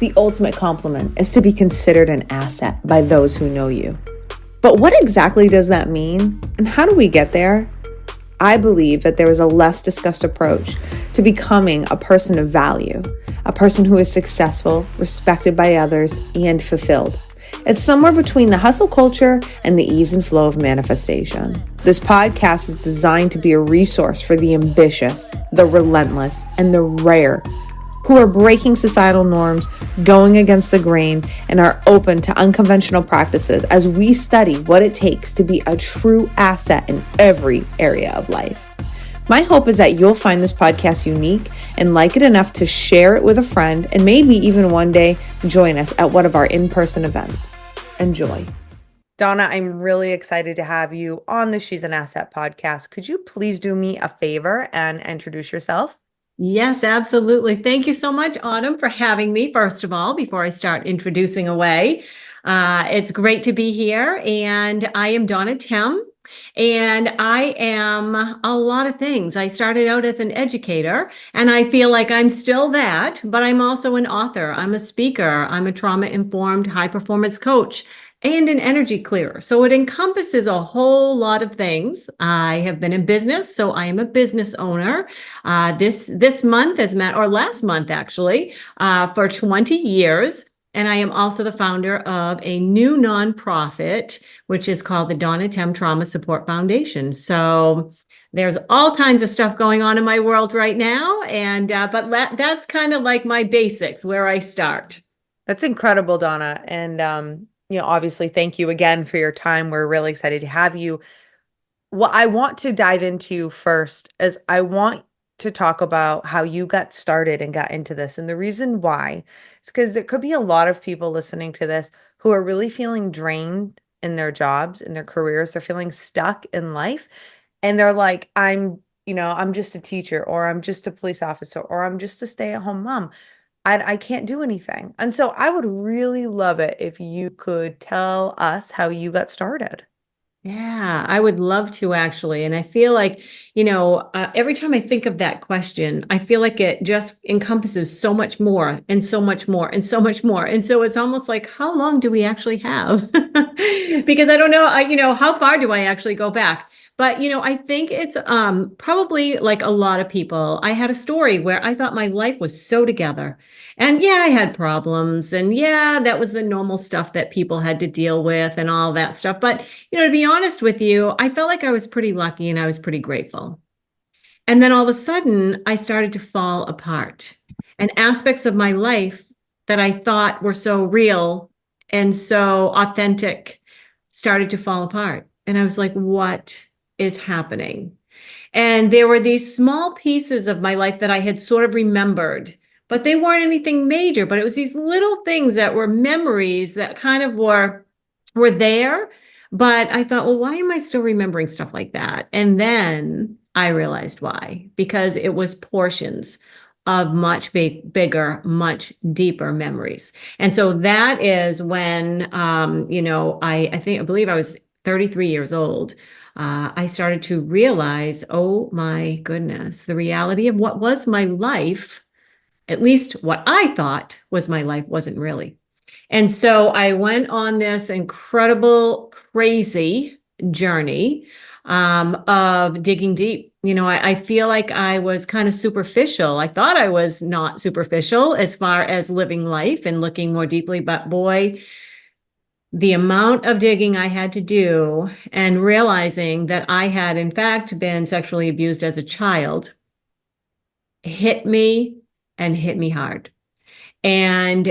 The ultimate compliment is to be considered an asset by those who know you. But what exactly does that mean? And how do we get there? I believe that there is a less discussed approach to becoming a person of value, a person who is successful, respected by others, and fulfilled. It's somewhere between the hustle culture and the ease and flow of manifestation. This podcast is designed to be a resource for the ambitious, the relentless, and the rare who are breaking societal norms, going against the grain, and are open to unconventional practices as we study what it takes to be a true asset in every area of life. My hope is that you'll find this podcast unique and like it enough to share it with a friend and maybe even one day join us at one of our in-person events. Enjoy. Donna, I'm really excited to have you on the She's an Asset podcast. Could you please do me a favor and introduce yourself? Yes, absolutely. Thank you so much, Autumn, for having me, first of all, before I start introducing away. It's great to be here, and I am Donna Temm, and I am a lot of things. I started out as an educator, and I feel like I'm still that, but I'm also an author. I'm a speaker. I'm a trauma-informed high-performance coach and an energy clearer. So it encompasses a whole lot of things. I have been in business, so I am a business owner. This month, last month actually, for 20 years. And I am also the founder of a new nonprofit, which is called the Donna Temm Trauma Support Foundation. So there's all kinds of stuff going on in my world right now. And but that's kind of like my basics, where I start. That's incredible, Donna. And obviously, thank you again for your time. We're really excited to have you. What I want to dive into first is I want to talk about how you got started and got into this. And the reason why is because there could be a lot of people listening to this who are really feeling drained in their jobs, in their careers. They're feeling stuck in life. And they're like, I'm just a teacher, or I'm just a police officer, or I'm just a stay-at-home mom. I can't do anything. And so I would really love it if you could tell us how you got started. Yeah, I would love to actually. And I feel like, every time I think of that question, I feel like it just encompasses so much more and so much more and so much more. And so it's almost like, how long do we actually have? Because I don't know, how far do I actually go back? But, I think it's probably like a lot of people. I had a story where I thought my life was so together. And yeah, I had problems. And yeah, that was the normal stuff that people had to deal with and all that stuff. But, to be honest with you, I felt like I was pretty lucky and I was pretty grateful. And then all of a sudden, I started to fall apart. And aspects of my life that I thought were so real and so authentic started to fall apart. And I was like, what is happening? And there were these small pieces of my life that I had sort of remembered, but they weren't anything major. But it was these little things that were memories that kind of were there. But I thought, well, why am I still remembering stuff like that? And then I realized why, because it was portions of much bigger, much deeper memories. And so that is when, I believe I was 33 years old. I started to realize, oh my goodness, the reality of what was my life, at least what I thought was my life, wasn't really. And so I went on this incredible, crazy journey of digging deep. I feel like I was kind of superficial. I thought I was not superficial as far as living life and looking more deeply, but boy, the amount of digging I had to do and realizing that I had, in fact, been sexually abused as a child hit me and hit me hard. And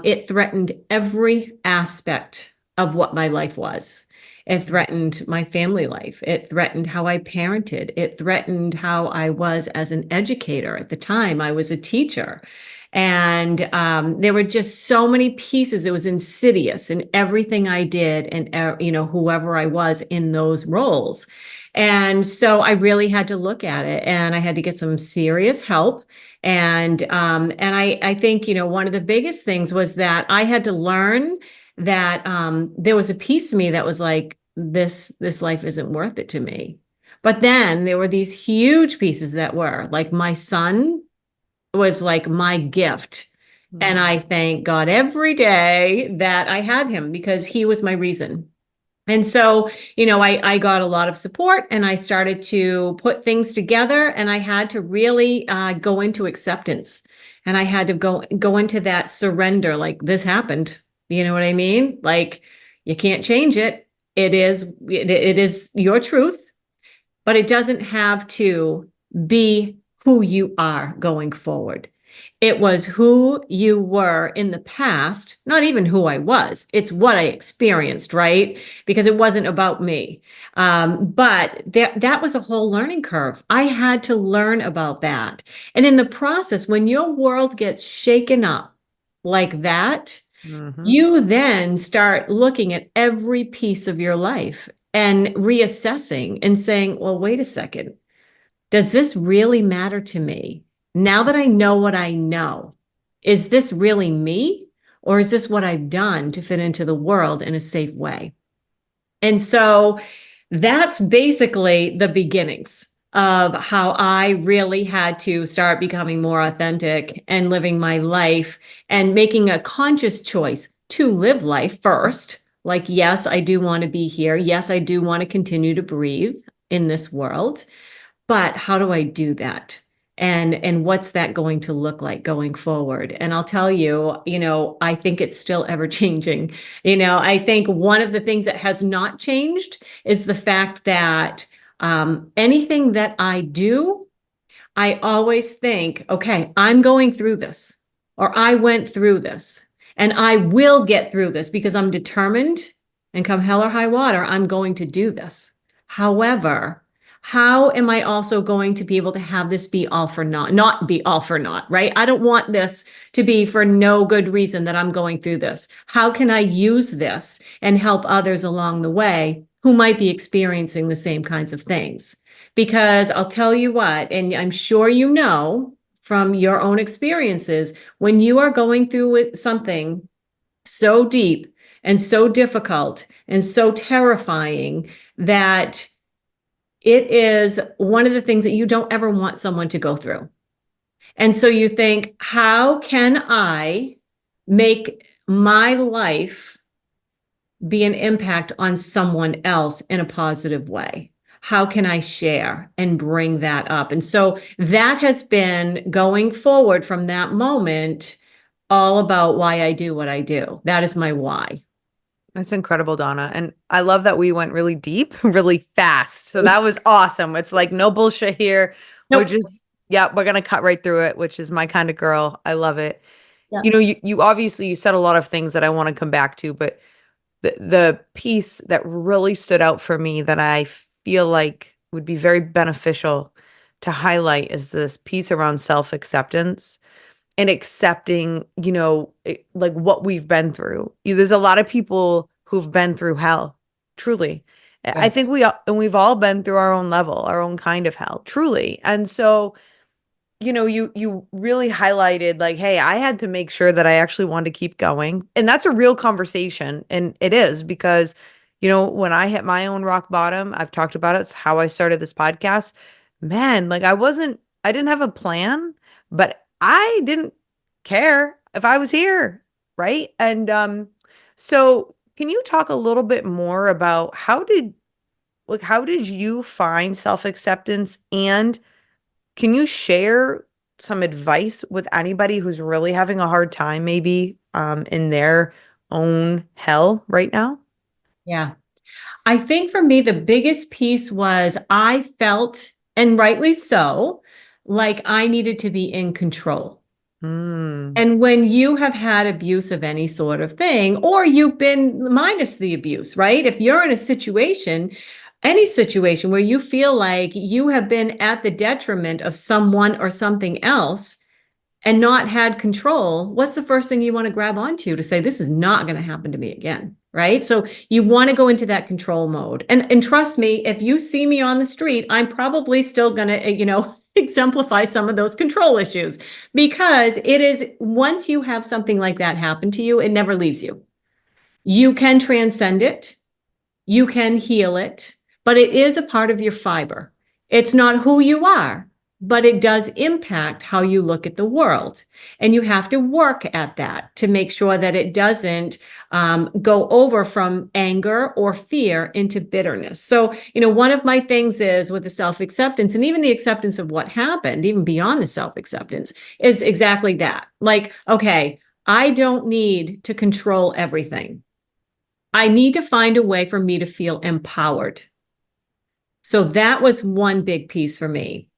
it threatened every aspect of what my life was. It threatened my family life. It threatened how I parented. It threatened how I was as an educator. At the time, I was a teacher. And there were just so many pieces. It was insidious in everything I did and, whoever I was in those roles. And so I really had to look at it, and I had to get some serious help. And I think, one of the biggest things was that I had to learn that there was a piece of me that was like, this life isn't worth it to me. But then there were these huge pieces that were like, my son was like my gift. And I thank God every day that I had him because he was my reason. And so, I got a lot of support and I started to put things together and I had to really go into acceptance and I had to go into that surrender, like this happened. You know what I mean? Like you can't change it. It is your truth, but it doesn't have to be who you are going forward. It was who you were in the past, not even who I was. It's what I experienced, right? Because it wasn't about me. But that was a whole learning curve. I had to learn about that. And in the process, when your world gets shaken up like that, Mm-hmm. you then start looking at every piece of your life and reassessing and saying, well, wait a second. Does this really matter to me? Now that I know what I know, is this really me? Or is this what I've done to fit into the world in a safe way? And so that's basically the beginnings of how I really had to start becoming more authentic and living my life and making a conscious choice to live life first. Like, yes, I do want to be here. Yes, I do want to continue to breathe in this world. But how do I do that? And what's that going to look like going forward? And I'll tell you, I think it's still ever changing. I think one of the things that has not changed is the fact that anything that I do, I always think, okay, I'm going through this, or I went through this, and I will get through this because I'm determined, and come hell or high water, I'm going to do this. However, how am I also going to be able to have this be all for naught, not be all for naught, right? I don't want this to be for no good reason that I'm going through this. How can I use this and help others along the way who might be experiencing the same kinds of things? Because I'll tell you what, and I'm sure you know from your own experiences, when you are going through something so deep and so difficult and so terrifying that it is one of the things that you don't ever want someone to go through. And so you think, how can I make my life be an impact on someone else in a positive way? How can I share and bring that up? And so that has been going forward from that moment, all about why I do what I do. That is my why. That's incredible, Donna. And I love that we went really deep, really fast. So that was awesome. It's like no bullshit here. We're Nope. just, yeah, we're going to cut right through it, which is my kind of girl. I love it. Yeah. You obviously you said a lot of things that I want to come back to, but the piece that really stood out for me that I feel like would be very beneficial to highlight is this piece around self-acceptance and accepting, like what we've been through. There's a lot of people who've been through hell, truly. I Yes. think we've all been through our own level, our own kind of hell, truly. And so, you really highlighted like, hey, I had to make sure that I actually wanted to keep going. And that's a real conversation. And it is because, when I hit my own rock bottom, I've talked about it. It's how I started this podcast. Man, like I didn't have a plan, but I didn't care if I was here. Right. And so can you talk a little bit more about how did you find self-acceptance, and can you share some advice with anybody who's really having a hard time, maybe in their own hell right now? Yeah. I think for me, the biggest piece was I felt, and rightly so, like I needed to be in control. Mm, And when you have had abuse of any sort of thing, or you've been minus the abuse, right? If you're in a situation, any situation where you feel like you have been at the detriment of someone or something else and not had control, what's the first thing you want to grab onto to say, this is not going to happen to me again? Right. So you want to go into that control mode. And trust me, if you see me on the street, I'm probably still going to, exemplify some of those control issues because it is once you have something like that happen to you, it never leaves you. You can transcend it, you can heal it, but it is a part of your fiber. It's not who you are, but it does impact how you look at the world. And you have to work at that to make sure that it doesn't go over from anger or fear into bitterness. So, one of my things is with the self-acceptance and even the acceptance of what happened, even beyond the self-acceptance, is exactly that. Like, okay, I don't need to control everything. I need to find a way for me to feel empowered. So that was one big piece for me.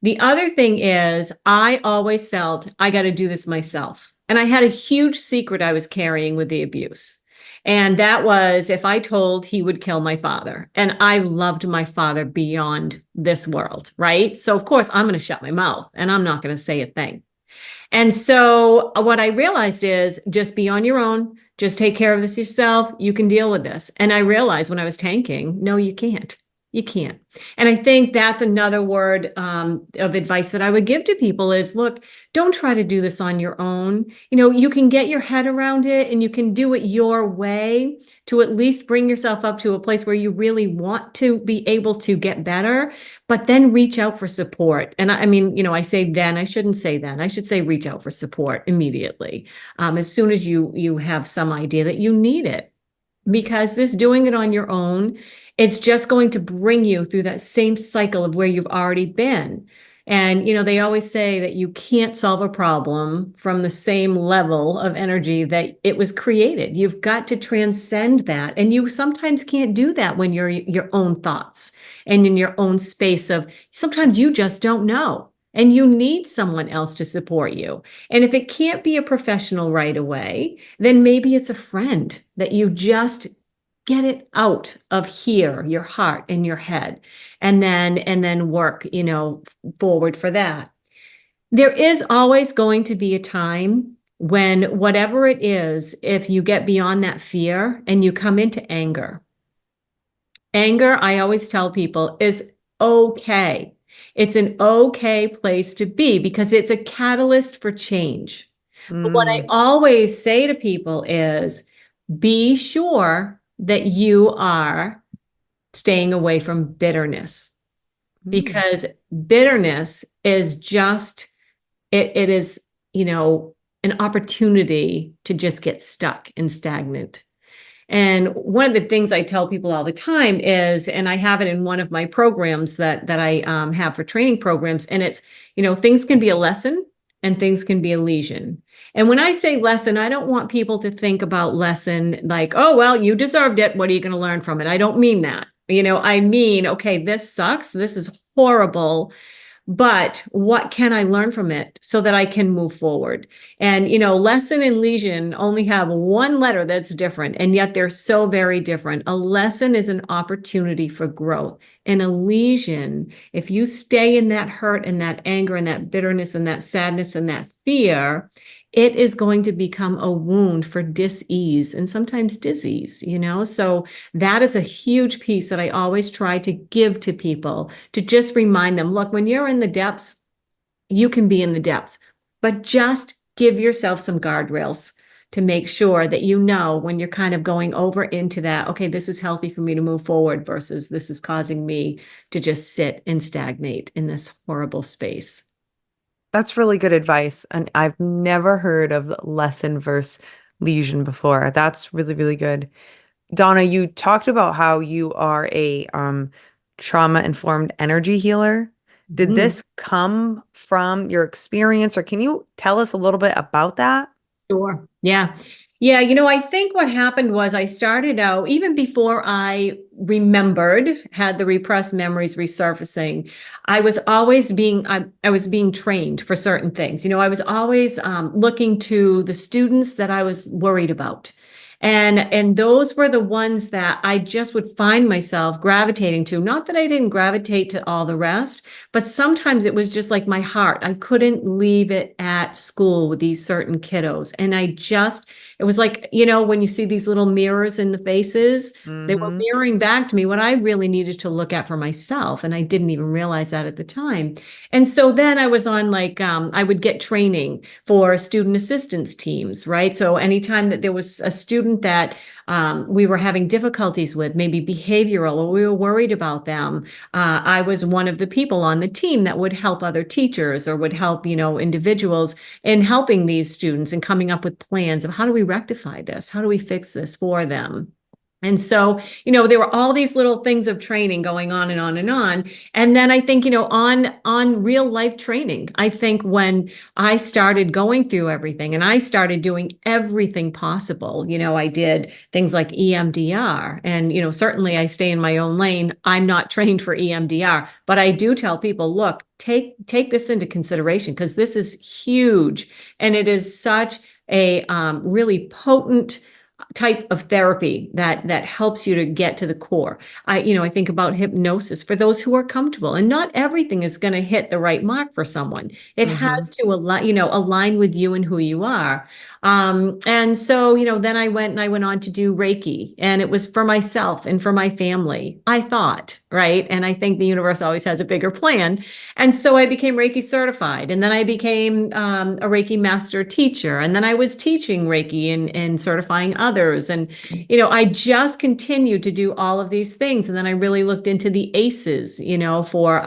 The other thing is, I always felt I got to do this myself. And I had a huge secret I was carrying with the abuse. And that was if I told, he would kill my father. And I loved my father beyond this world, right? So, of course, I'm going to shut my mouth and I'm not going to say a thing. And so what I realized is just be on your own, just take care of this yourself. You can deal with this. And I realized when I was tanking, no, you can't. You can't. And I think that's another word of advice that I would give to people is, look, don't try to do this on your own. You can get your head around it and you can do it your way to at least bring yourself up to a place where you really want to be able to get better, but then reach out for support. And I mean, I say then, I shouldn't say then. I should say reach out for support immediately, as soon as you have some idea that you need it. Because this doing it on your own, it's just going to bring you through that same cycle of where you've already been. And, they always say that you can't solve a problem from the same level of energy that it was created. You've got to transcend that. And you sometimes can't do that when you're your own thoughts and in your own space of sometimes you just don't know. And you need someone else to support you. And if it can't be a professional right away, then maybe it's a friend that you just get it out of here, your heart and your head, and then work, forward for that. There is always going to be a time when whatever it is, if you get beyond that fear and you come into anger. Anger, I always tell people, is okay. It's an okay place to be because it's a catalyst for change. But what I always say to people is be sure that you are staying away from bitterness because bitterness is just, it is, an opportunity to just get stuck and stagnant. And one of the things I tell people all the time is, and I have it in one of my programs that I have for training programs, and it's, things can be a lesson and things can be a lesion. And when I say lesson, I don't want people to think about lesson like, oh, well, you deserved it. What are you going to learn from it? I don't mean that. I mean, okay, this sucks. This is horrible. But what can I learn from it so that I can move forward? And, lesson and lesion only have one letter that's different, and yet they're so very different. A lesson is an opportunity for growth. And a lesion, if you stay in that hurt and that anger and that bitterness and that sadness and that fear, it is going to become a wound for dis-ease and sometimes disease, So that is a huge piece that I always try to give to people to just remind them, look, when you're in the depths, you can be in the depths, but just give yourself some guardrails to make sure that when you're kind of going over into that, okay, this is healthy for me to move forward versus this is causing me to just sit and stagnate in this horrible space. That's really good advice. And I've never heard of lesson versus lesion before. That's really, really good. Donna, you talked about how you are a trauma-informed energy healer. Did this come from your experience, or can you tell us a little bit about that? Sure. Yeah. Yeah. I think what happened was I started out, even before I had the repressed memories resurfacing, I was always I was being trained for certain things. I was always looking to the students that I was worried about. And those were the ones that I just would find myself gravitating to. Not that I didn't gravitate to all the rest, but sometimes it was just like my heart. I couldn't leave it at school with these certain kiddos. And it was like, when you see these little mirrors in the faces, they were mirroring back to me what I really needed to look at for myself. And I didn't even realize that at the time. And so then I was on I would get training for student assistance teams, right? So anytime that there was a student student that we were having difficulties with, maybe behavioral, or we were worried about them, I was one of the people on the team that would help other teachers or would help, individuals in helping these students and coming up with plans of how do we rectify this? How do we fix this for them? And so, there were all these little things of training going on and on and on. And then I think, on real life training, I think when I started going through everything and I started doing everything possible, I did things like EMDR, and, certainly I stay in my own lane. I'm not trained for EMDR, but I do tell people, look, take this into consideration, because this is huge. And it is such a really potent type of therapy that helps you to get to the core. I think about hypnosis for those who are comfortable, and not everything is going to hit the right mark for someone. It has to align with you and who you are. And so, then I went on to do Reiki, and it was for myself and for my family, I thought, right? And I think the universe always has a bigger plan. And so I became Reiki certified, and then I became a Reiki master teacher, and then I was teaching Reiki and certifying others. And, I just continued to do all of these things. And then I really looked into the ACEs, for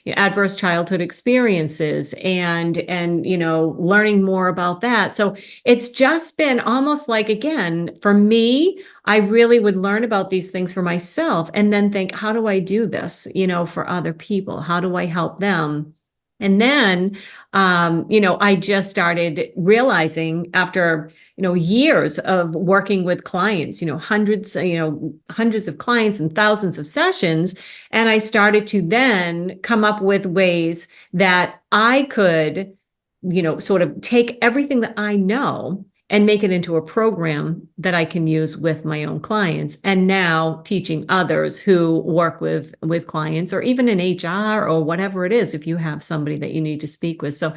adverse childhood experiences, and learning more about that. So it's just been almost like, again, for me, I really would learn about these things for myself and then think, how do I do this, for other people? How do I help them? And then, I just started realizing after, years of working with clients, hundreds of clients and thousands of sessions. And I started to then come up with ways that I could, sort of take everything that I know and make it into a program that I can use with my own clients. And now teaching others who work with clients, or even in HR or whatever it is, if you have somebody that you need to speak with. So,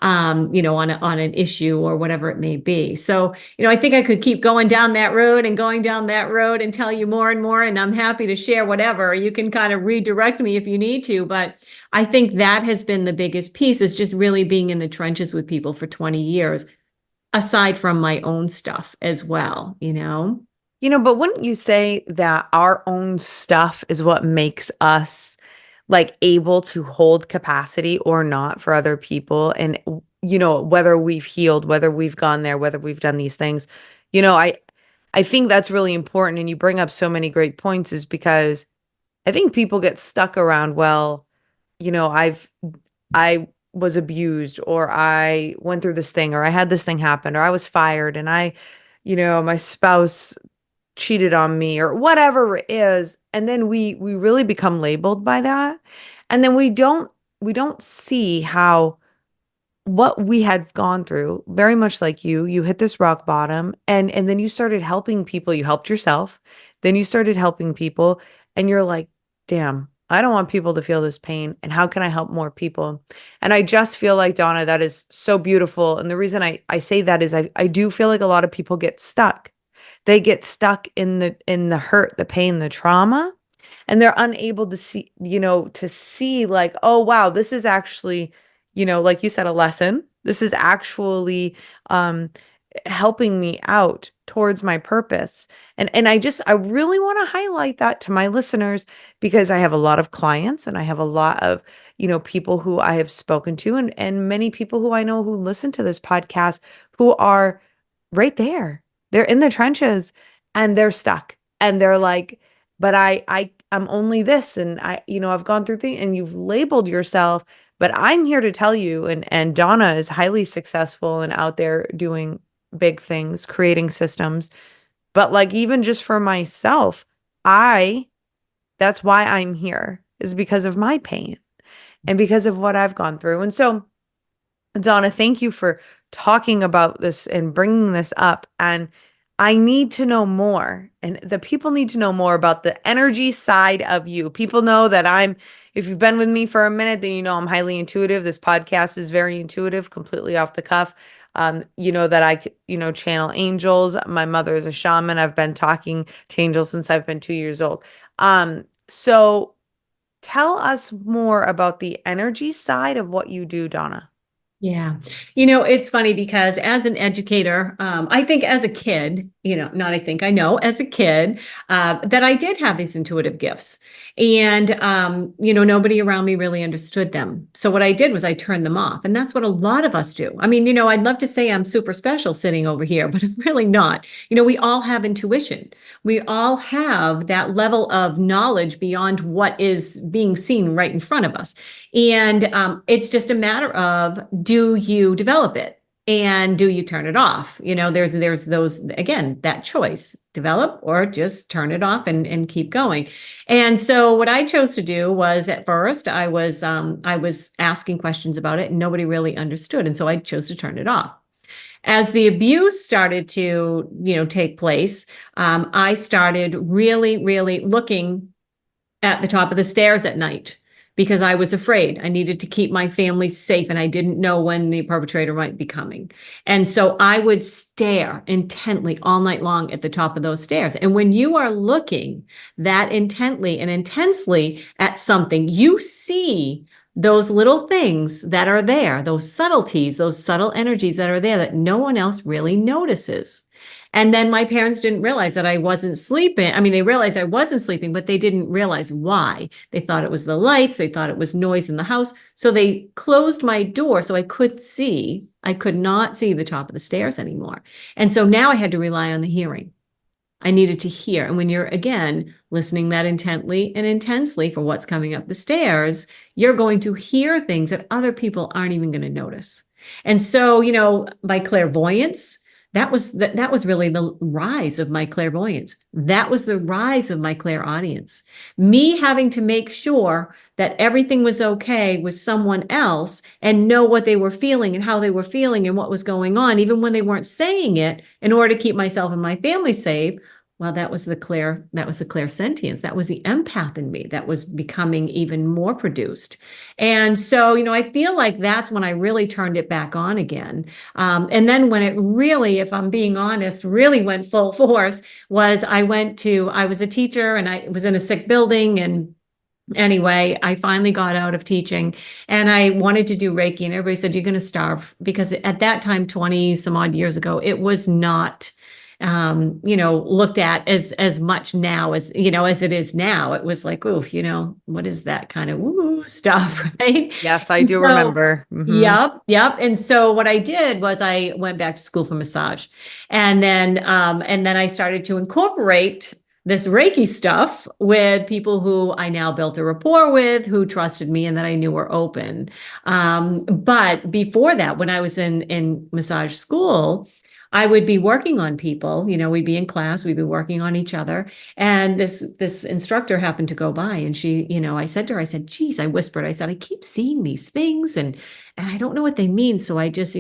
on an issue or whatever it may be. So, I think I could keep going down that road and tell you more and more. And I'm happy to share whatever. You can kind of redirect me if you need to. But I think that has been the biggest piece, is just really being in the trenches with people for 20 years. Aside from my own stuff as well, But wouldn't you say that our own stuff is what makes us like able to hold capacity or not for other people? And, whether we've healed, whether we've gone there, whether we've done these things, I think that's really important. And you bring up so many great points, is because I think people get stuck around, well, I was abused, or I went through this thing, or I had this thing happen, or I was fired, and my spouse cheated on me, or whatever it is. And then we really become labeled by that. And then we don't see how what we had gone through, very much like you hit this rock bottom, and then you started helping people. You helped yourself, then you started helping people, and you're like, damn, I don't want people to feel this pain, and how can I help more people? And I just feel like, Donna, that is so beautiful. And the reason I say that is I do feel like a lot of people get stuck. They get stuck in the hurt, the pain, the trauma, and they're unable to see like, oh wow, this is actually, like you said, a lesson. This is actually helping me out towards my purpose. And I really want to highlight that to my listeners, because I have a lot of clients, and I have a lot of, people who I have spoken to, and many people who I know who listen to this podcast, who are right there. They're in the trenches, and they're stuck, and they're like, but I'm only this, and I've gone through things, and you've labeled yourself. But I'm here to tell you, and Donna is highly successful and out there doing big things, creating systems. But like, even just for myself, that's why I'm here, is because of my pain and because of what I've gone through. And so, Donna, thank you for talking about this and bringing this up. And I need to know more, and the people need to know more about the energy side of you. People know that if you've been with me for a minute, then I'm highly intuitive. This podcast is very intuitive, completely off the cuff. That I, channel angels. My mother is a shaman. I've been talking to angels since I've been 2 years old. So tell us more about the energy side of what you do, Donna. Yeah. It's funny because as an educator, I think as a kid, not I think I know as a kid, that I did have these intuitive gifts. And, nobody around me really understood them. So what I did was I turned them off. And that's what a lot of us do. I mean, I'd love to say I'm super special sitting over here, but I'm really not. We all have intuition. We all have that level of knowledge beyond what is being seen right in front of us. And it's just a matter of, do you develop it and do you turn it off? There's those, again, that choice, develop or just turn it off and keep going. And so what I chose to do was, at first I was asking questions about it and nobody really understood. And so I chose to turn it off. As the abuse started to, take place, I started really, really looking at the top of the stairs at night because I was afraid. I needed to keep my family safe and I didn't know when the perpetrator might be coming. And so I would stare intently all night long at the top of those stairs. And when you are looking that intently and intensely at something, you see those little things that are there, those subtleties, those subtle energies that are there that no one else really notices. And then my parents didn't realize that I wasn't sleeping. I mean, they realized I wasn't sleeping, but they didn't realize why. They thought it was the lights. They thought it was noise in the house. So they closed my door so I could not see the top of the stairs anymore. And so now I had to rely on the hearing. I needed to hear. And when you're, again, listening that intently and intensely for what's coming up the stairs, you're going to hear things that other people aren't even going to notice. And so, by clairvoyance, that was really the rise of my clairvoyance. That was the rise of my clairaudience. Me having to make sure that everything was okay with someone else and know what they were feeling and how they were feeling and what was going on, even when they weren't saying it, in order to keep myself and my family safe. Well, that was the clairsentience. That was the empath in me that was becoming even more produced. And so, I feel like that's when I really turned it back on again. And then when it really, if I'm being honest, really went full force was I was a teacher and I was in a sick building. And anyway, I finally got out of teaching and I wanted to do Reiki, and everybody said, you're going to starve, because at that time, 20 some odd years ago, it was not looked at as much now as it is now. It was like, ooh, what is that kind of woo stuff, right? Yes, I And do so, remember. yep. And so what I did was I went back to school for massage, and then I started to incorporate this Reiki stuff with people who I now built a rapport with, who trusted me and that I knew were open. But before that, when I was in massage school, I would be working on people, we'd be in class, we'd be working on each other. And this instructor happened to go by, and she, I said to her, I said, geez, I whispered, I said, I keep seeing these things and I don't know what they mean. So I just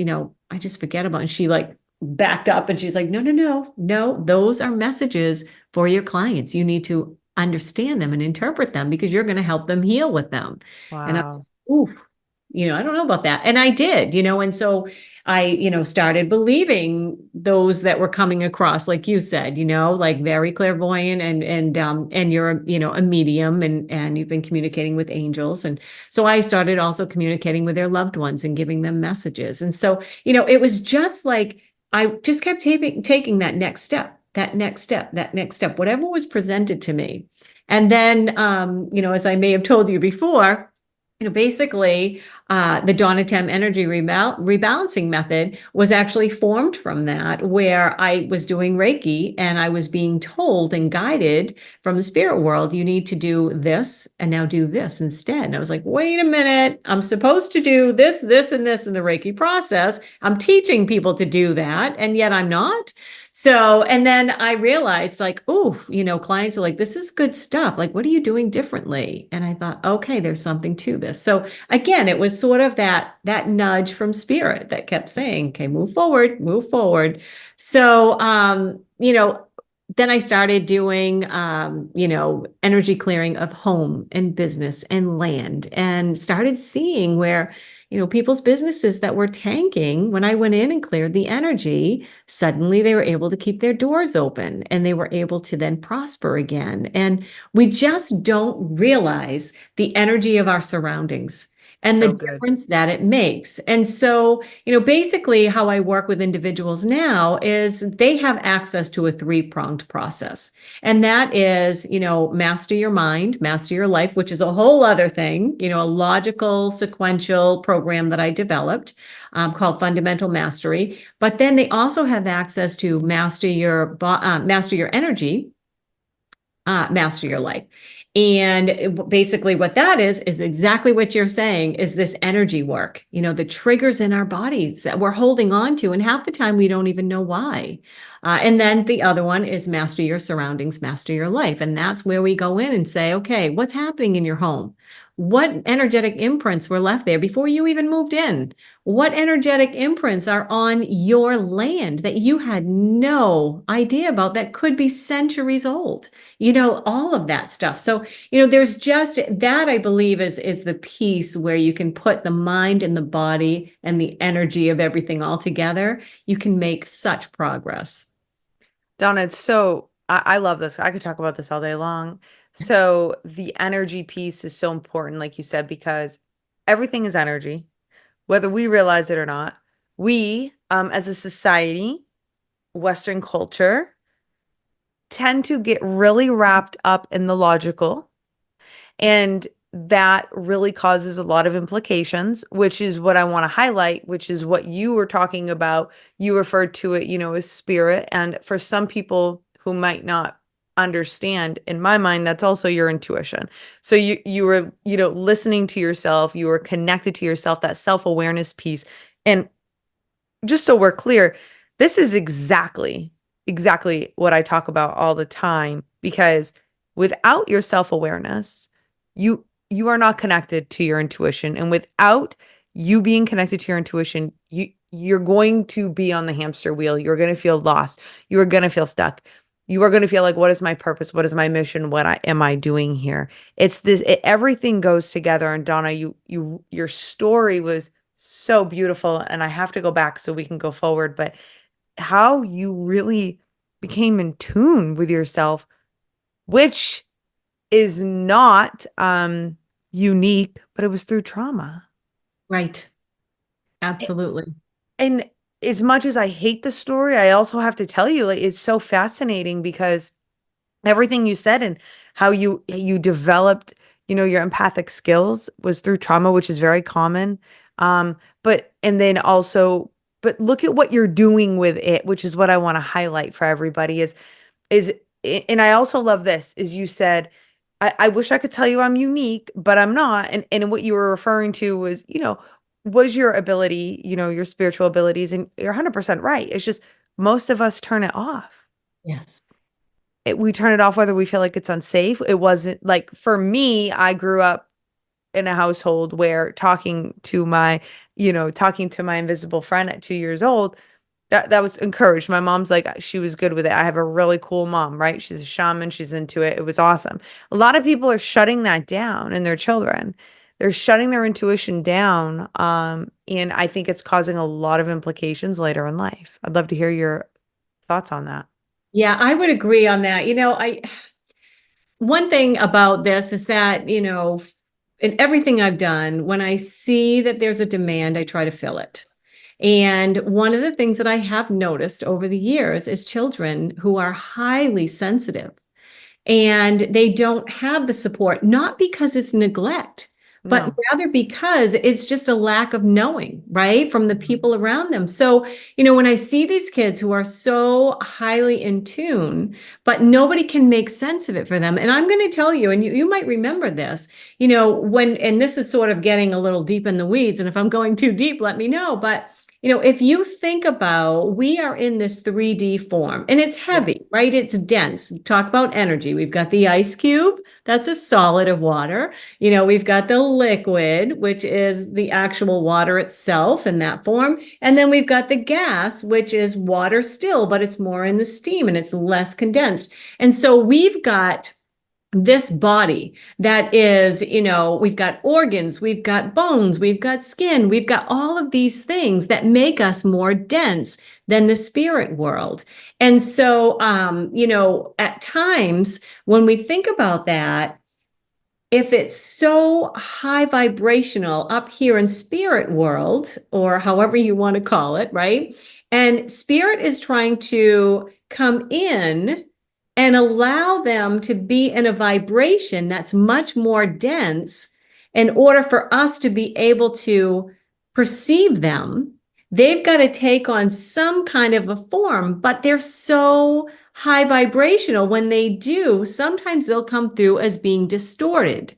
forget about it. And she like backed up and she's like, no, those are messages for your clients. You need to understand them and interpret them because you're going to help them heal with them. And I was Wow. like, ooh, I don't know about that. And I did, and so I, started believing those that were coming across, like you said, like very clairvoyant and you're, a medium and you've been communicating with angels. And so I started also communicating with their loved ones and giving them messages. And so, it was just like, I just kept taking that next step, whatever was presented to me. And then, as I may have told you before, basically, the Donna Temm energy rebalancing method was actually formed from that, where I was doing Reiki and I was being told and guided from the spirit world, you need to do this and now do this instead. And I was like, wait a minute, I'm supposed to do this, this, and this in the Reiki process. I'm teaching people to do that, and yet I'm not. So, and then I realized like, oh, clients are like, this is good stuff. Like, what are you doing differently? And I thought, okay, there's something to this. So again, it was sort of that nudge from spirit that kept saying, okay, move forward, move forward. So, then I started doing, energy clearing of home and business and land, and started seeing where, people's businesses that were tanking, when I went in and cleared the energy, suddenly they were able to keep their doors open and they were able to then prosper again. And we just don't realize the energy of our surroundings. and the So good. difference that it makes. And so, basically how I work with individuals now is they have access to a three-pronged process. And that is, master your mind, master your life, which is a whole other thing, a logical sequential program that I developed called Fundamental Mastery. But then they also have access to master your energy, master your life. And basically what that is exactly what you're saying, is this energy work, the triggers in our bodies that we're holding on to. And half the time we don't even know why. And then the other one is master your surroundings, master your life. And that's where we go in and say, okay, what's happening in your home? What energetic imprints were left there before you even moved in? What energetic imprints are on your land that you had no idea about that could be centuries old? All of that stuff. So, there's just that, I believe, is the piece where you can put the mind and the body and the energy of everything all together. You can make such progress. Donna, I love this. I could talk about this all day long. So the energy piece is so important, like you said, because everything is energy, whether we realize it or not. We, as a society, Western culture, tend to get really wrapped up in the logical. And that really causes a lot of implications, which is what I want to highlight, which is what you were talking about. You referred to it, as spirit. And for some people who might not understand, in my mind, that's also your intuition. So you were, listening to yourself, you were connected to yourself, that self-awareness piece. And just so we're clear, this is exactly what I talk about all the time, because without your self-awareness, you are not connected to your intuition. And without you being connected to your intuition, you're going to be on the hamster wheel. You're going to feel lost. You are going to feel stuck. You are going to feel like, what is my purpose? What is my mission? Am I doing here? Everything goes together. And Donna, your story was so beautiful. And I have to go back so we can go forward, but how you really became in tune with yourself, which is not unique, but it was through trauma. Right. Absolutely. And as much as I hate the story, I also have to tell you, like, it's so fascinating because everything you said and how you developed, your empathic skills was through trauma, which is very common. But and then also, but look at what you're doing with it, which is what I want to highlight for everybody is, and I also love this, is you said, I wish I could tell you I'm unique, but I'm not. And what you were referring to was, was your ability, your spiritual abilities, and you're 100% right. It's just most of us turn it off. Yes. We turn it off whether we feel like it's unsafe. It wasn't like, for me, I grew up in a household where talking to my invisible friend at 2 years old, that was encouraged. My mom's like, she was good with it. I have a really cool mom, right? She's a shaman. She's into it. It was awesome. A lot of people are shutting that down in their children. They're shutting their intuition down. And I think it's causing a lot of implications later in life. I'd love to hear your thoughts on that. Yeah, I would agree on that. One thing about this is that, in everything I've done, when I see that there's a demand, I try to fill it. And one of the things that I have noticed over the years is children who are highly sensitive and they don't have the support, not because it's neglect, but No. rather because it's just a lack of knowing, right, from the people around them. So, when I see these kids who are so highly in tune, but nobody can make sense of it for them. And I'm going to tell you, and you might remember this, and this is sort of getting a little deep in the weeds. And if I'm going too deep, let me know. But if you think about, we are in this 3D form and it's Yeah. heavy, right? It's dense. Talk about energy. We've got the ice cube, that's a solid of water. We've got the liquid, which is the actual water itself in that form. And then we've got the gas, which is water still, but it's more in the steam and it's less condensed. And so we've got this body that is, we've got organs, we've got bones, we've got skin, we've got all of these things that make us more dense than the spirit world. And so, at times when we think about that, if it's so high vibrational up here in spirit world, or however you want to call it, right? And spirit is trying to come in and allow them to be in a vibration that's much more dense in order for us to be able to perceive them. They've got to take on some kind of a form, but they're so high vibrational. When they do, sometimes they'll come through as being distorted.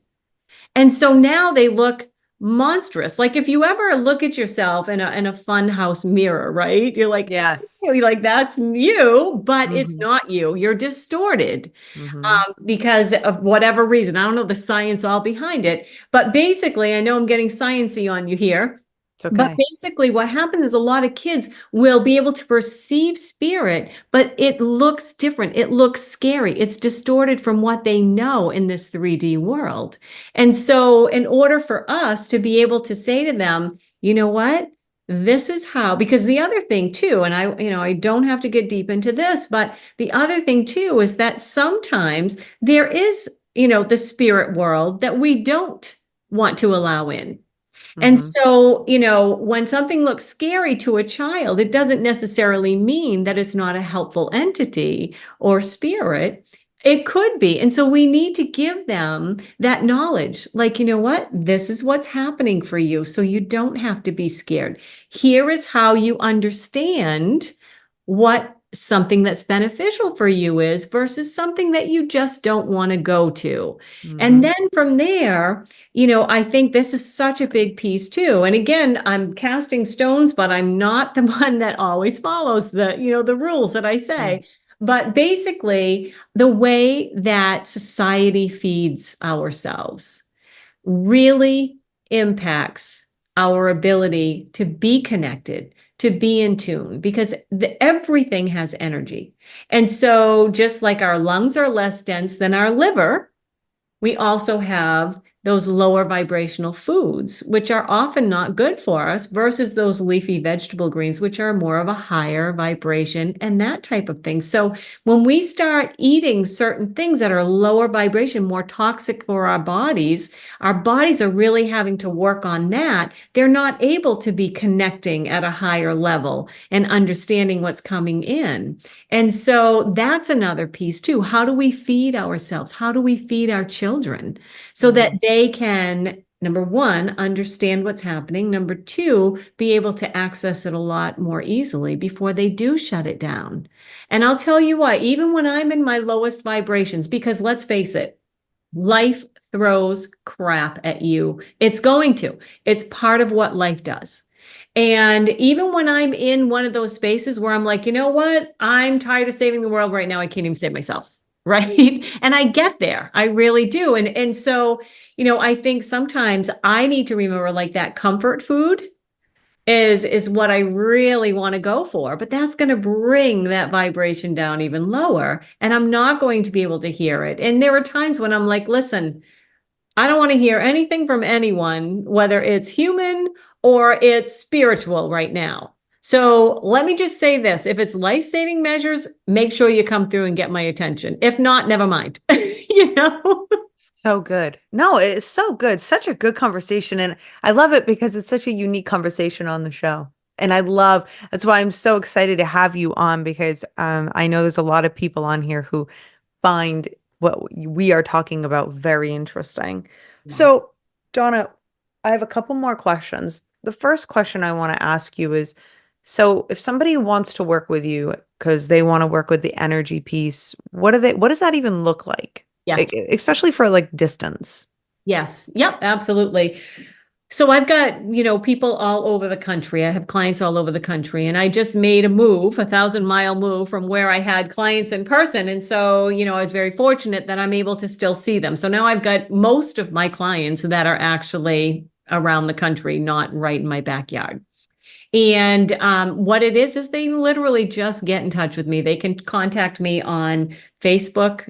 And so now they look monstrous. Like if you ever look at yourself in a fun house mirror, right? Yes. You're like, that's you, but it's Hmm. not you. You're distorted Hmm. because of whatever reason. I don't know the science all behind it, but basically, I know I'm getting sciencey on you here. It's But okay. basically, what happens is a lot of kids will be able to perceive spirit, but it looks different. It looks scary. It's distorted from what they know in this 3D world. And so, in order for us to be able to say to them, you know what? This is how, because the other thing too, and I don't have to get deep into this, but the other thing too is that sometimes there is, the spirit world that we don't want to allow in. And Hmm. so, when something looks scary to a child, it doesn't necessarily mean that it's not a helpful entity or spirit. It could be. And so we need to give them that knowledge. Like, you know what? This is what's happening for you. So you don't have to be scared. Here is how you understand what something that's beneficial for you is versus something that you just don't want to go to. And Hmm. then from there, I think this is such a big piece too. And again, I'm casting stones, but I'm not the one that always follows the rules that I say. But basically, the way that society feeds ourselves really impacts our ability to be connected, to be in tune, because everything has energy. And so, just like our lungs are less dense than our liver, we also have those lower vibrational foods, which are often not good for us, versus those leafy vegetable greens, which are more of a higher vibration and that type of thing. So when we start eating certain things that are lower vibration, more toxic for our bodies are really having to work on that. They're not able to be connecting at a higher level and understanding what's coming in. And so that's another piece too. How do we feed ourselves? How do we feed our children so that Hmm. they can, number one, understand what's happening. Number two, be able to access it a lot more easily before they do shut it down. And I'll tell you what, even when I'm in my lowest vibrations, because let's face it, life throws crap at you. It's going to. It's part of what life does. And even when I'm in one of those spaces where I'm like, you know what? I'm tired of saving the world right now. I can't even save myself. Right. And I get there. I really do. And so, I think sometimes I need to remember like that comfort food is what I really want to go for, but that's going to bring that vibration down even lower. And I'm not going to be able to hear it. And there are times when I'm like, listen, I don't want to hear anything from anyone, whether it's human or it's spiritual right now. So let me just say this. If it's life-saving measures, make sure you come through and get my attention. If not, never mind. you know? So good. No, it's so good. Such a good conversation. And I love it because it's such a unique conversation on the show. And that's why I'm so excited to have you on because I know there's a lot of people on here who find what we are talking about very interesting. Yeah. So, Donna, I have a couple more questions. The first question I want to ask you is, so if somebody wants to work with you because they want to work with the energy piece, what does that even look like? Yeah. Especially for like distance. Yes. Yep. Absolutely. So I've got, people all over the country. I have clients all over the country, and I just made a move, 1,000-mile move from where I had clients in person. And so, I was very fortunate that I'm able to still see them. So now I've got most of my clients that are actually around the country, not right in my backyard. And what it is they literally just get in touch with me. They can contact me on Facebook,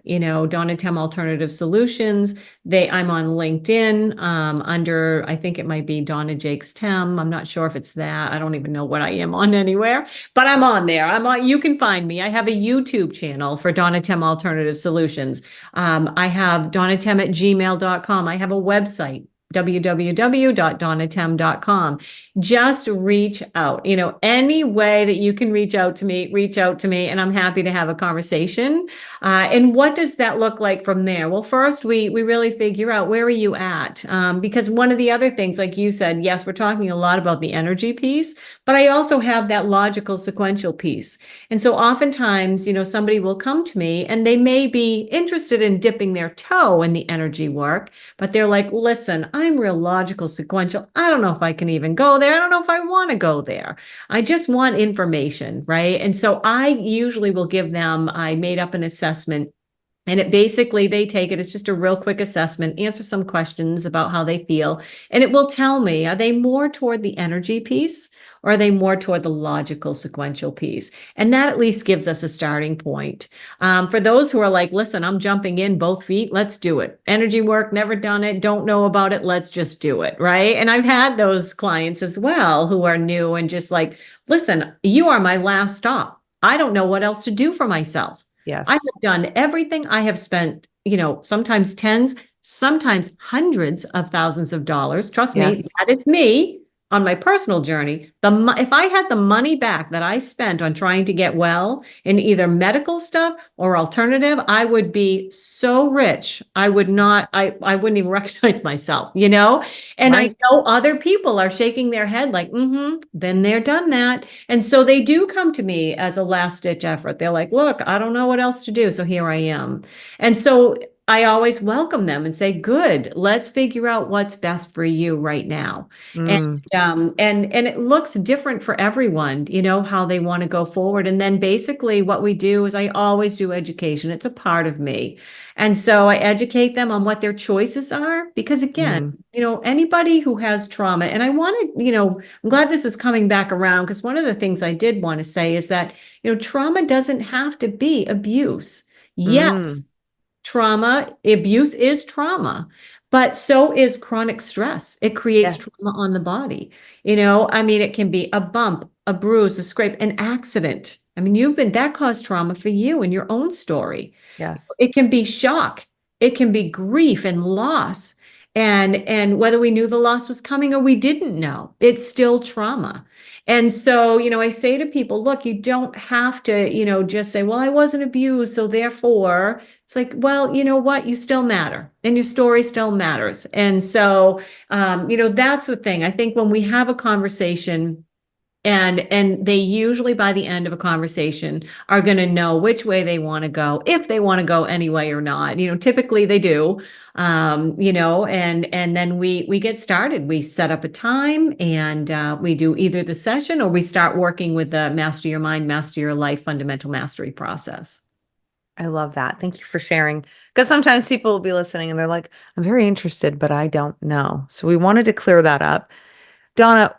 Donna Temm Alternative Solutions. I'm on LinkedIn under, I think it might be Donna Jakes Temm. I'm not sure if it's that. I don't even know what I am on anywhere, but I'm on there. You can find me. I have a YouTube channel for Donna Temm Alternative Solutions. I have donnatemm@gmail.com. I have a website, www.donnatemm.com. Just reach out. Any way that you can reach out to me, and I'm happy to have a conversation. And what does that look like from there? Well, first, we really figure out, where are you at? Because one of the other things, like you said, yes, we're talking a lot about the energy piece, but I also have that logical sequential piece. And so oftentimes, somebody will come to me and they may be interested in dipping their toe in the energy work, but they're like, listen, I'm real logical sequential. I don't know if I can even go there. I don't know if I want to go there. I just want information, right? And so I usually will give them, I made up an assessment, and it basically, they take it, it's just a real quick assessment, answer some questions about how they feel, and it will tell me, are they more toward the energy piece, or are they more toward the logical sequential piece? And that at least gives us a starting point. For those who are like, listen, I'm jumping in both feet, let's do it. Energy work, never done it, don't know about it, let's just do it, right? And I've had those clients as well who are new and just like, listen, you are my last stop. I don't know what else to do for myself. I Yes. have done everything. I have spent, sometimes tens, sometimes hundreds of thousands of dollars. Trust me, Yes. that is me on my personal journey. If I had the money back that I spent on trying to get well in either medical stuff or alternative, I would be so rich. I would not, I wouldn't even recognize myself. And I Right. know other people are shaking their head like, been there, done that. And so they do come to me as a last ditch effort. They're like, look, I don't know what else to do. So here I am. And so I always welcome them and say, good, let's figure out what's best for you right now. And Mm. and it looks different for everyone, how they want to go forward. And then basically what we do is I always do education. It's a part of me. And so I educate them on what their choices are, because again, Mm. anybody who has trauma, and I want to, I'm glad this is coming back around, because one of the things I did want to say is that, trauma doesn't have to be abuse. Yes, Mm. abuse is trauma, but so is chronic stress. It creates Yes. trauma on the body. I mean, it can be a bump, a bruise, a scrape, an accident. I mean, that caused trauma for you in your own story. Yes. It can be shock. It can be grief and loss. And whether we knew the loss was coming or we didn't know, it's still trauma. And so, I say to people, look, you don't have to, just say, well, I wasn't abused, so therefore, it's like, well, you know what? You still matter, and your story still matters. And so, that's the thing. I think when we have a conversation, and they usually, by the end of a conversation, are going to know which way they want to go, if they want to go anyway or not. Typically they do. And then we get started. We set up a time, and we do either the session, or we start working with the Master Your Mind, Master Your Life fundamental mastery process. I love that. Thank you for sharing. Because sometimes people will be listening and they're like, I'm very interested, but I don't know. So we wanted to clear that up. Donna,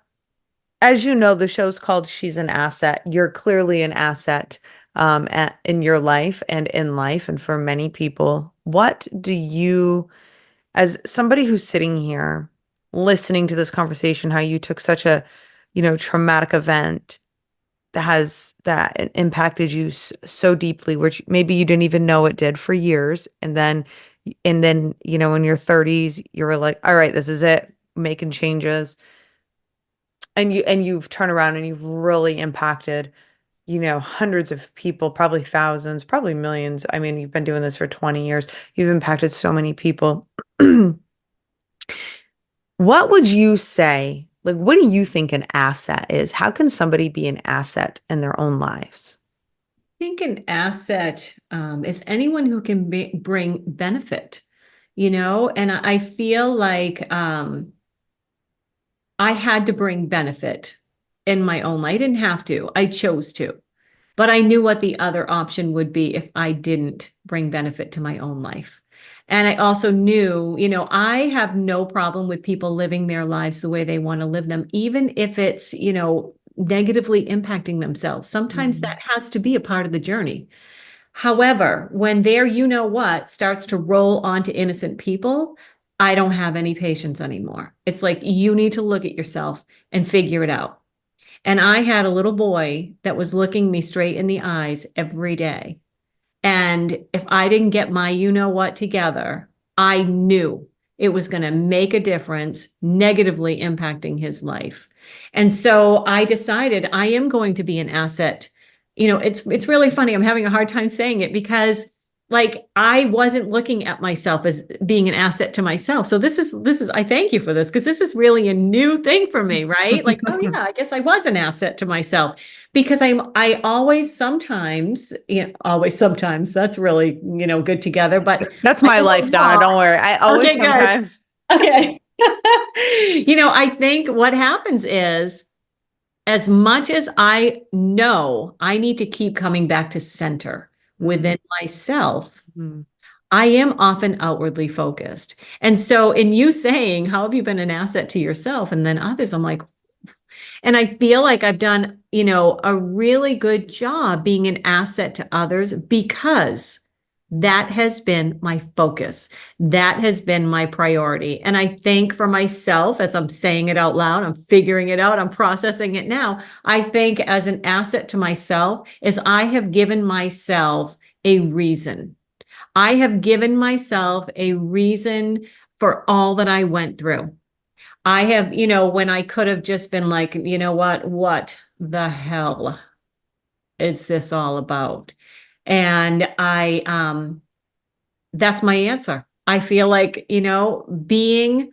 as you know, the show's called She's an Asset. You're clearly an asset in your life and in life. And for many people, what do you, as somebody who's sitting here listening to this conversation, how you took such a, traumatic event that impacted you so deeply, which maybe you didn't even know it did for years. And then, in your 30s, you were like, all right, this is it, making changes. And you've turned around and you've really impacted, hundreds of people, probably thousands, probably millions. I mean, you've been doing this for 20 years. You've impacted so many people. What would you say? Like, what do you think an asset is? How can somebody be an asset in their own lives? I think an asset is anyone who can bring benefit, and I feel like I had to bring benefit in my own life. I didn't have to, I chose to, but I knew what the other option would be if I didn't bring benefit to my own life. And I also knew, I have no problem with people living their lives the way they want to live them, even if it's, negatively impacting themselves. Sometimes that has to be a part of the journey. However, when their you know what starts to roll onto innocent people, I don't have any patience anymore. It's like you need to look at yourself and figure it out. And I had a little boy that was looking me straight in the eyes every day. And if I didn't get my you know what together, I knew it was going to make a difference, negatively impacting his life. And so I decided I am going to be an asset. It's really funny. I'm having a hard time saying it because like I wasn't looking at myself as being an asset to myself. So this is I thank you for this because this is really a new thing for me, right? Like, oh yeah, I guess I was an asset to myself because I always sometimes, always sometimes that's really, good together, but That's I my think a life, Donna. lot. Don't worry. I always Okay, good. sometimes. Okay. I think what happens is as much as I know I need to keep coming back to center within myself, Mhm. I am often outwardly focused. And so in you saying, how have you been an asset to yourself and then others? I'm like, and I feel like I've done, a really good job being an asset to others because that has been my focus. That has been my priority. And I think for myself, as I'm saying it out loud, I'm figuring it out, I'm processing it now. I think as an asset to myself is I have given myself a reason. I have given myself a reason for all that I went through. I have, when I could have just been like, what the hell is this all about? And that's my answer. I feel like, being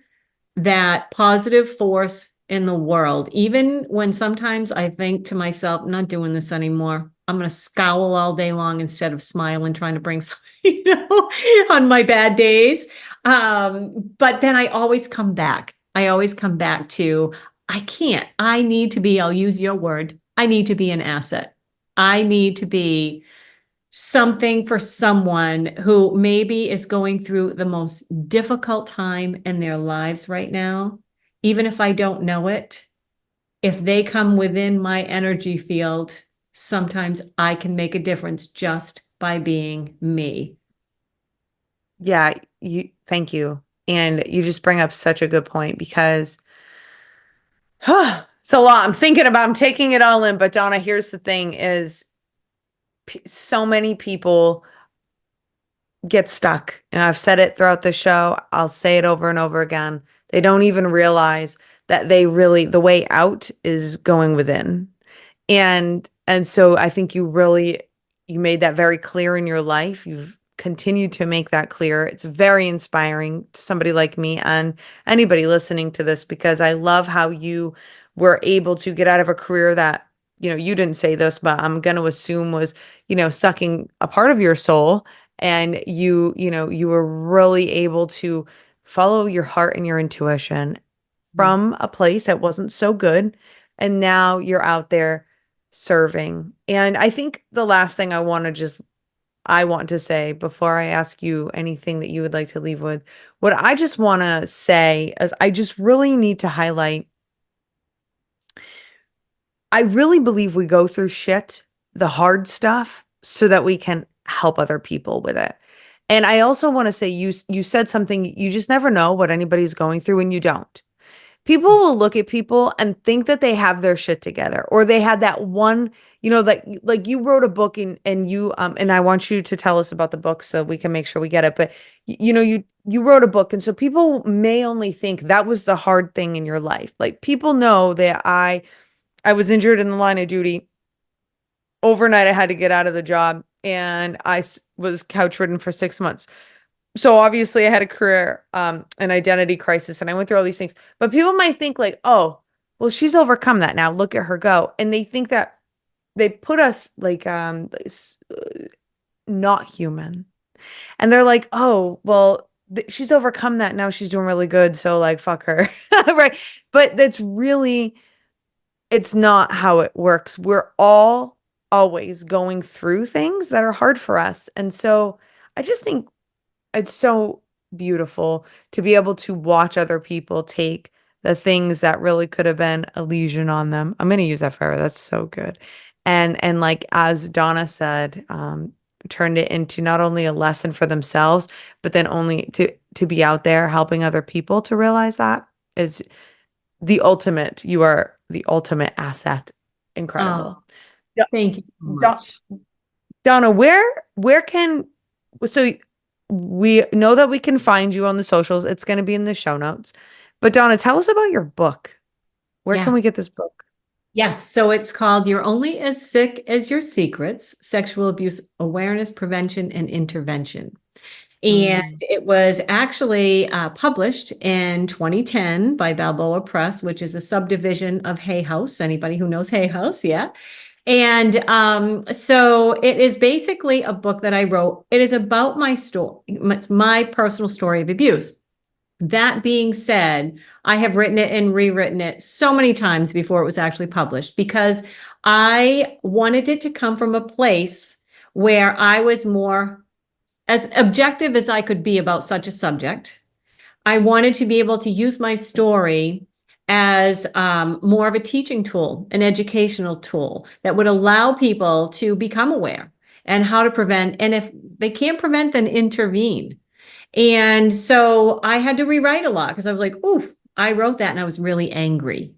that positive force in the world, even when sometimes I think to myself, I'm not doing this anymore. I'm going to scowl all day long instead of smile and trying to bring some, on my bad days. But then I always come back. I always come back to, I can't, I need to be, I'll use your word, I need to be an asset. I need to be something for someone who maybe is going through the most difficult time in their lives right now, even if I don't know it, if they come within my energy field, sometimes I can make a difference just by being me. Yeah, thank you. And you just bring up such a good point because it's a lot. I'm taking it all in, but Donna, here's the thing is so many people get stuck. And I've said it throughout the show. I'll say it over and over again. They don't even realize that the way out is going within. And so I think you made that very clear in your life. You've continued to make that clear. It's very inspiring to somebody like me and anybody listening to this because I love how you were able to get out of a career that, you didn't say this, but I'm going to assume was, sucking a part of your soul. And you were really able to follow your heart and your intuition from a place that wasn't so good. And now you're out there serving. And I think the last thing I want to say before I ask you anything that you would like to leave with, what I just want to say is I just really need to highlight, I really believe we go through shit, the hard stuff, so that we can help other people with it. And I also want to say you said something, you just never know what anybody's going through and you don't. People will look at people and think that they have their shit together or they had that one, like you wrote a book and you and I want you to tell us about the book so we can make sure we get it. But you wrote a book and so people may only think that was the hard thing in your life. Like people know that I was injured in the line of duty. Overnight I had to get out of the job and was couch ridden for 6 months. So obviously I had a career, an identity crisis, and I went through all these things. But people might think like, oh, well, she's overcome that now. Look at her go. And they think that they put us like not human. And they're like, oh, well, she's overcome that. Now she's doing really good. So like, fuck her. Right. But it's not how it works. We're all always going through things that are hard for us. And so I just think it's so beautiful to be able to watch other people take the things that really could have been a lesion on them. I'm gonna use that forever. That's so good. And like as Donna said, turned it into not only a lesson for themselves, but then only to be out there helping other people to realize that is the ultimate. You are the ultimate asset. Oh, Incredible. Do- thank you so Do- much. Donna, where can so we know that we can find you on the socials. It's going to be in the show notes. But Donna, tell us about your book. Where can Yeah. we get this book? Yes. So it's called You're Only as Sick as Your Secrets: Sexual Abuse Awareness, Prevention, and Intervention. And Mm. it was actually published in 2010 by Balboa Press, which is a subdivision of Hay House. Anybody who knows Hay House, yeah. And so it is basically a book that I wrote. It is about my story. It's my personal story of abuse. That being said, I have written it and rewritten it so many times before it was actually published because I wanted it to come from a place where I was more as objective as I could be about such a subject. I wanted to be able to use my story as more of a teaching tool, an educational tool that would allow people to become aware and how to prevent. And if they can't prevent, then intervene. And so I had to rewrite a lot because I was like, oof, I wrote that and I was really angry.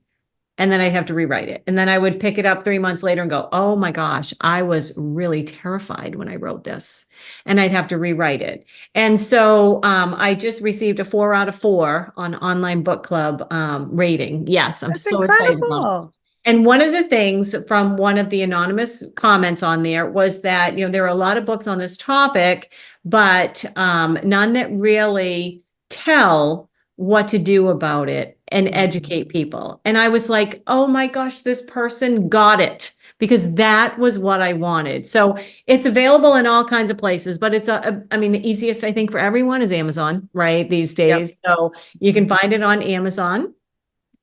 And then I'd have to rewrite it. And then I would pick it up 3 months later and go, oh my gosh, I was really terrified when I wrote this. And I'd have to rewrite it. And so I just received a 4 out of 4 on online book club rating. Yes, I'm That's so excited about it. incredible. And one of the things from one of the anonymous comments on there was that, there are a lot of books on this topic, but none that really tell what to do about it and educate people. And I was like, oh my gosh, this person got it because that was what I wanted. So it's available in all kinds of places, but I mean, the easiest I think for everyone is Amazon, right? These Yep. days. So you can find it on Amazon.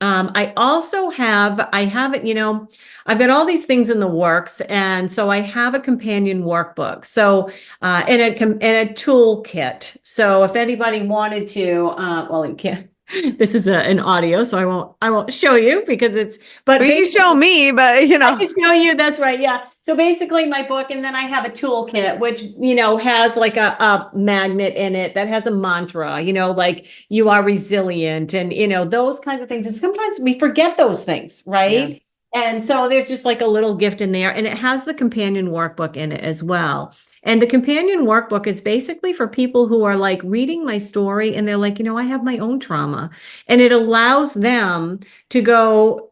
I also I have it, I've got all these things in the works. And so I have a companion workbook. So, in a toolkit. So if anybody wanted to, well, you can't, this is an audio, so I won't show you because but Well, you can basically show me, but I can show you. That's right. Yeah. So basically my book, and then I have a toolkit, which, has like a magnet in it that has a mantra, like you are resilient and, those kinds of things. And sometimes we forget those things, right? yes. And so there's just like a little gift in there, and it has the companion workbook in it as well. And the companion workbook is basically for people who are like reading my story and they're like, I have my own trauma, and it allows them to go,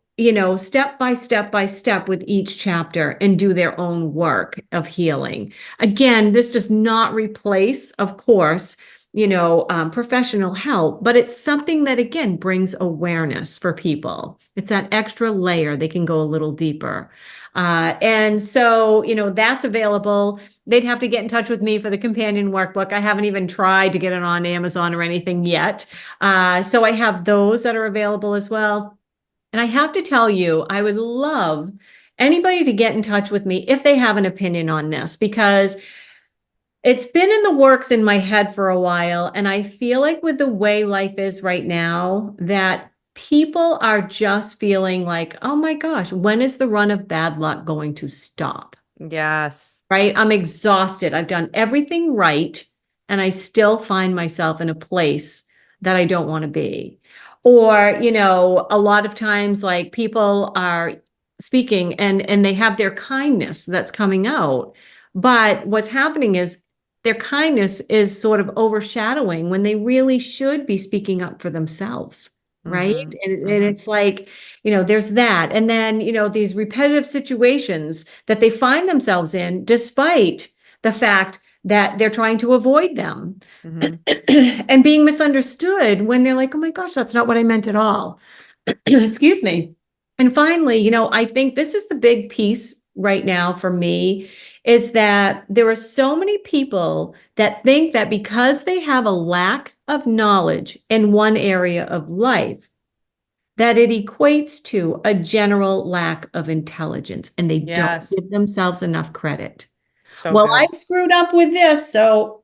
step by step by step with each chapter and do their own work of healing. Again, this does not replace, of course, professional help, but it's something that, again, brings awareness for people. It's that extra layer. They can go a little deeper. And so, that's available. They'd have to get in touch with me for the companion workbook. I haven't even tried to get it on Amazon or anything yet. So I have those that are available as well. And I have to tell you, I would love anybody to get in touch with me if they have an opinion on this, because it's been in the works in my head for a while. And I feel like with the way life is right now, that people are just feeling like, oh my gosh, when is the run of bad luck going to stop? Yes. Right? I'm exhausted. I've done everything right, and I still find myself in a place that I don't want to be. Or, a lot of times like people are speaking and they have their kindness that's coming out. But what's happening is their kindness is sort of overshadowing when they really should be speaking up for themselves. Right. And it's like, there's that. And then, these repetitive situations that they find themselves in, despite the fact that they're trying to avoid them and being misunderstood when they're like, oh my gosh, that's not what I meant at all. Excuse me. And finally, I think this is the big piece right now for me, is that there are so many people that think that because they have a lack of knowledge in one area of life, that it equates to a general lack of intelligence, and they don't Yes. give themselves enough credit. So Well, I good. screwed up with this, so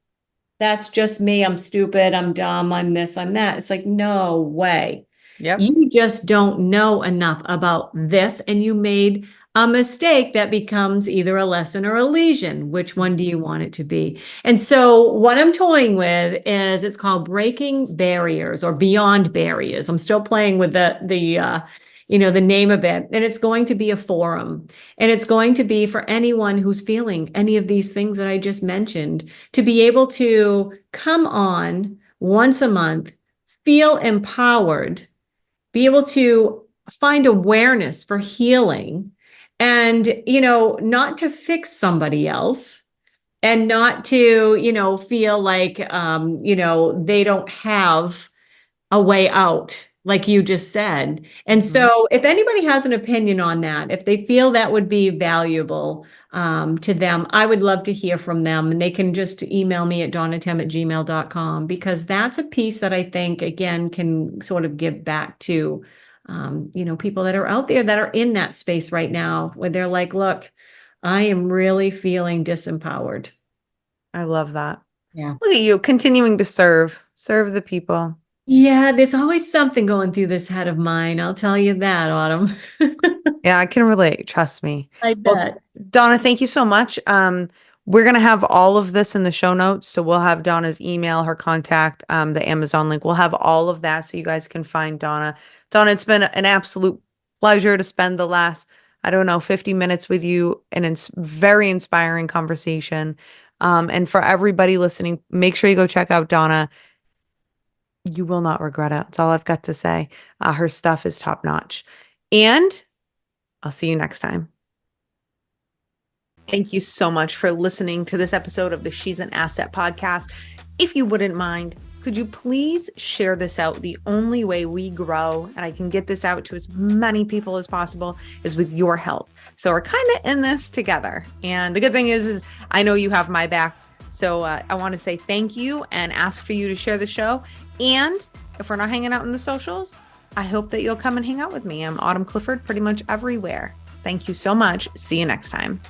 that's just me. I'm stupid. I'm dumb. I'm this, I'm that. It's like, no way. Yep. You just don't know enough about this, and you made a mistake that becomes either a lesson or a lesion. Which one do you want it to be? And so what I'm toying with is, it's called Breaking Barriers or Beyond Barriers. I'm still playing with the name of it. And it's going to be a forum. And it's going to be for anyone who's feeling any of these things that I just mentioned, to be able to come on once a month, feel empowered, be able to find awareness for healing, and, not to fix somebody else, and not to, feel like, they don't have a way out, like you just said. And so if anybody has an opinion on that, if they feel that would be valuable to them, I would love to hear from them. And they can just email me at donnatemm@gmail.com, because that's a piece that I think, again, can sort of give back to people that are out there that are in that space right now, where they're like, look, I am really feeling disempowered. I love that. Yeah. Look at you continuing to serve the people. Yeah, there's always something going through this head of mine. I'll tell you that, Autumn. Yeah, I can relate. Trust me. I Well, bet. Donna, thank you so much. We're going to have all of this in the show notes. So we'll have Donna's email, her contact, the Amazon link. We'll have all of that so you guys can find Donna. Donna, it's been an absolute pleasure to spend the last, 50 minutes with you, and it's very inspiring conversation. And for everybody listening, make sure you go check out Donna. You will not regret it. That's all I've got to say. Her stuff is top notch. And I'll see you next time. Thank you so much for listening to this episode of the She's an Asset podcast. If you wouldn't mind, could you please share this out? The only way we grow and I can get this out to as many people as possible is with your help. So we're kind of in this together. And the good thing is I know you have my back. So I want to say thank you and ask for you to share the show. And if we're not hanging out in the socials, I hope that you'll come and hang out with me. I'm Autumn Clifford pretty much everywhere. Thank you so much. See you next time.